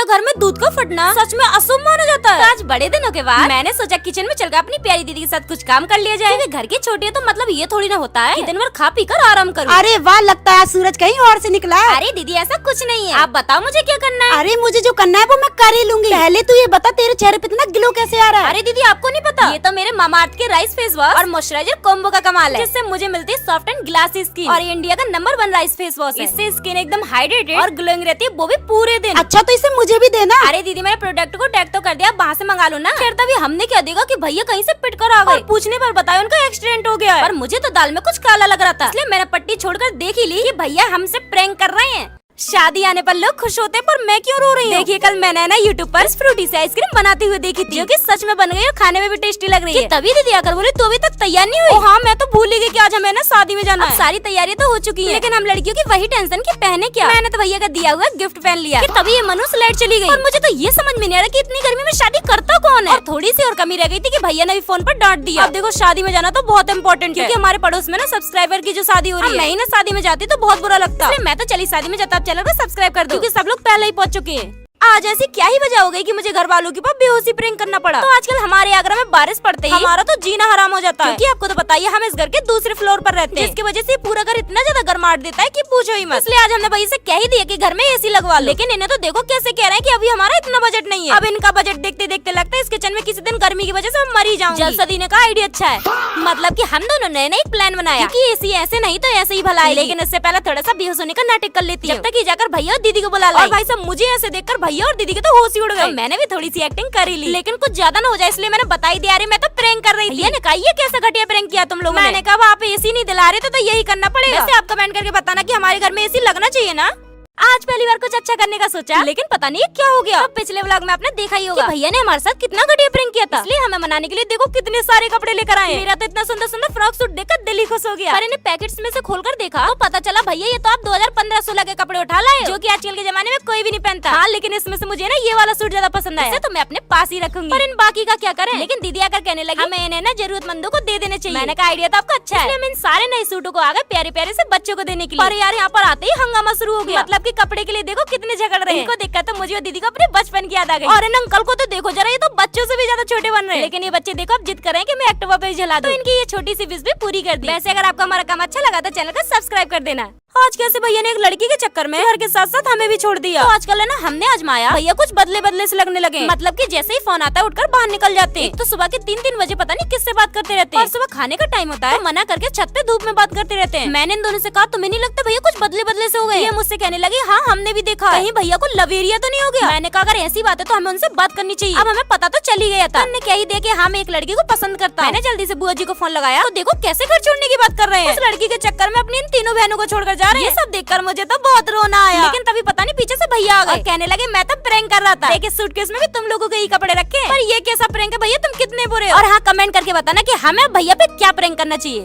क्या घर में दूध का फटना सच में अशुभ माना जाता है? आज बड़े दिनों के बाद मैंने सोचा किचन में चलकर अपनी प्यारी दीदी के साथ कुछ काम कर लिया जाए। घर की छोटी है तो मतलब ये थोड़ी ना होता है कि दिन भर खा पी कर आराम करूं। अरे वाह, लगता है सूरज कहीं और से निकला है। अरे दीदी ऐसा कुछ नहीं है, आप बताओ मुझे क्या करना है? अरे मुझे जो करना है वो मैं कर ही लूंगी। पहले तू ये बता, तेरे चेहरे पे इतना ग्लो कैसे आ रहा है? अरे दीदी आपको नहीं पता, ये तो मेरे मामाअर्थ के राइस फेस वॉश और मॉइस्चराइजर कॉम्बो का कमाल है, जिससे मुझे मिलती है सॉफ्ट एंड ग्लासी स्किन। और इंडिया का नंबर 1 राइस फेस वॉश है। इससे स्किन एकदम हाइड्रेटेड और ग्लोइंग रहती है, वो भी पूरे दिन। अच्छा तो इसे मुझे भी देना। अरे दीदी मैंने प्रोडक्ट को टैग तो कर दिया, वहाँ से मंगा लो ना। फिर तभी हमने क्या देगा कि भैया कहीं से पिट कर आ गए। पूछने पर बताया उनका एक्सीडेंट हो गया है। और मुझे तो दाल में कुछ काला लग रहा था, इसलिए मैंने पट्टी छोड़कर देख ही ली कि भैया हमसे प्रैंक कर रहे हैं। शादी आने पर लोग खुश होते हैं, पर मैं क्यों रो रही हूँ? देखिए कल मैंने ना यूट्यूब पर फ्रूटी से आइसक्रीम बनाती हुई देखी थी, जो कि सच में बन गई और खाने में भी टेस्टी लग रही है। तभी दीदी आकर बोली तो अभी तक तैयार नहीं हुई। हाँ मैं तो भूल ही गई कि आज हमें ना शादी में जाना है। सारी तैयारी तो हो चुकी है, लेकिन हम लड़कियों की वही टेंशन की पहने क्या। मैंने तो भैया का दिया हुआ गिफ्ट पहन लिया, तभी ये मनुष्य लाइट चली गई। और मुझे तो ये समझ में नहीं आ रहा कि इतनी गर्मी में शादी करता कौन है। और थोड़ी सी और कमी रह गई थी कि भैया ने भी फोन पर डांट दिया। अब देखो शादी में जाना तो बहुत इंपॉर्टेंट है, क्योंकि हमारे पड़ोस में ना सब्सक्राइबर की जो शादी हो रही है। मैं ही ना शादी में जाती तो बहुत बुरा लगता, मैं तो चली शादी में जाता। अब चैनल को सब्सक्राइब कर दो, क्योंकि सब लोग पहले ही पहुंच चुके हैं। आज ऐसी क्या ही वजह हो गई कि मुझे घर वालों के पास बेहोशी प्रैंक करना पड़ा। तो आजकल हमारे आगरा में बारिश पड़ते ही हमारा तो जीना हराम हो जाता है, क्योंकि आपको तो पता ही है हम इस घर के दूसरे फ्लोर पर रहते हैं, जिसकी वजह से पूरा घर इतना ज्यादा गर्माहट देता है कि पूछो ही मत। इसलिए आज हमने भैया से कह ही दिया कि घर में एसी लगवा लो, लेकिन इन्हें तो देखो कैसे कह रहे हैं कि अभी हमारा इतना बजट नहीं है। अब इनका बजट देखते देखते लगता है इस किचन में किसी दिन गर्मी की वजह से हम मर ही जाऊंगी। जल्द सदीने का आइडिया अच्छा है, मतलब कि हम दोनों ने एक प्लान बनाया कि एसी ऐसे नहीं तो ऐसे ही भला है, लेकिन इससे पहले थोड़ा सा बेहोश होने का नाटक कर लेती है, जब तक कि जाकर भैया और दीदी को बुला लाई। और भाई साहब मुझे ऐसे देखकर भैया और दीदी के तो होश ही उड़ गए। मैंने भी थोड़ी सी एक्टिंग कर ही ली, लेकिन कुछ ज्यादा ना हो जाए इसलिए मैंने बताई दिया। अरे मैं तो प्रैंक कर रही थी। ये कहा ये कैसा घटिया प्रैंक किया तुम लोगों ने? मैंने कहा आप एसी नहीं दिला रहे तो यही करना पड़ेगा। वैसे आप कमेंट करके बताना कि हमारे घर में एसी लगना चाहिए ना। आज पहली बार कुछ अच्छा करने का सोचा, लेकिन पता नहीं क्या हो गया। तो पिछले व्लॉग में आपने देखा ही होगा भैया ने हमारे साथ कितना घटिया प्रैंक किया था, इसलिए हमें मनाने के लिए देखो कितने सारे कपड़े लेकर आए। मेरा तो इतना सुंदर सुंदर फ्रॉक सूट देखकर दिल ही खुश हो गया। पर इन्हें पैकेट्स में से खोलकर देखा तो पता चला भैया ये तो आप 2015-16 के कपड़े उठा लाए, जो कि आजकल के जमाने में कोई भी नहीं पहनता। हाँ लेकिन इसमें से मुझे ना ये वाला सूट ज्यादा पसंद आया, तो मैं अपने पास ही रखूंगी। पर इन बाकी का क्या करें? लेकिन दीदी आकर कहने लगी हमें इन्हें ना जरूरतमंदों को दे देने चाहिए। मैंने कहा आइडिया तो आपका अच्छा है। इन सारे नए सूटों को आ गए प्यारे प्यारे से बच्चों को देने के लिए। पर यार यहाँ पर आते ही हंगामा शुरू हो गया, मतलब की कपड़े के लिए देखो कितने झगड़ रहे हैं। इनको देखकर तो मुझे और दीदी को अपने बचपन की याद आ गई। और इन अंकल को तो देखो जरा, ये तो बच्चों से भी ज्यादा छोटे बन रहे हैं। लेकिन ये बच्चे देखो अब जिद कर रहे हैं कि मैं एक्टिवा पे जला दूं। तो इनकी ये छोटी सी विश भी पूरी कर दी। वैसे अगर आपको हमारा काम अच्छा लगा तो चैनल को सब्सक्राइब कर देना। आज कैसे भैया ने एक लड़की के चक्कर में घर के साथ साथ हमें भी छोड़ दिया। तो आजकल है ना हमने आजमाया, भैया कुछ बदले बदले से लगने लगे। मतलब कि जैसे ही फोन आता है उठकर बाहर निकल जाते हैं। तो सुबह के 3-3 बजे पता नहीं किससे बात करते रहते हैं। और सुबह खाने का टाइम होता है तो मना करके छत पे धूप में बात करते रहते हैं। मैंने इन दोनों से कहा तुम्हें नहीं लगता भैया कुछ बदले बदले से हो गए? ये मुझसे कहने लगे हाँ हमने भी देखा, कहीं भैया को लवेरिया तो नहीं हो गया? मैंने कहा अगर ऐसी बात है तो हमें उनसे बात करनी चाहिए। अब हमें पता तो चल ही गया था, हमने क्या ही दिया कि हम एक लड़की को पसंद करता है। मैंने जल्दी से बुआ जी को फोन लगाया तो देखो कैसे घर छोड़ने की बात कर रहे हैं। उस लड़की के चक्कर में अपनी इन तीनों बहनों को छोड़कर जा रहे हैं। ये सब देखकर मुझे तो बहुत रोना आया, लेकिन तभी पता नहीं पीछे से भैया आ गए और कहने लगे मैं तो प्रैंक कर रहा था, देखिए सूटकेस में भी तुम लोगों के ही कपड़े रखे। पर ये कैसा प्रैंक है भैया, तुम कितने बुरे हो? और हाँ कमेंट करके बताना कि हमें भैया पे क्या प्रैंक करना चाहिए।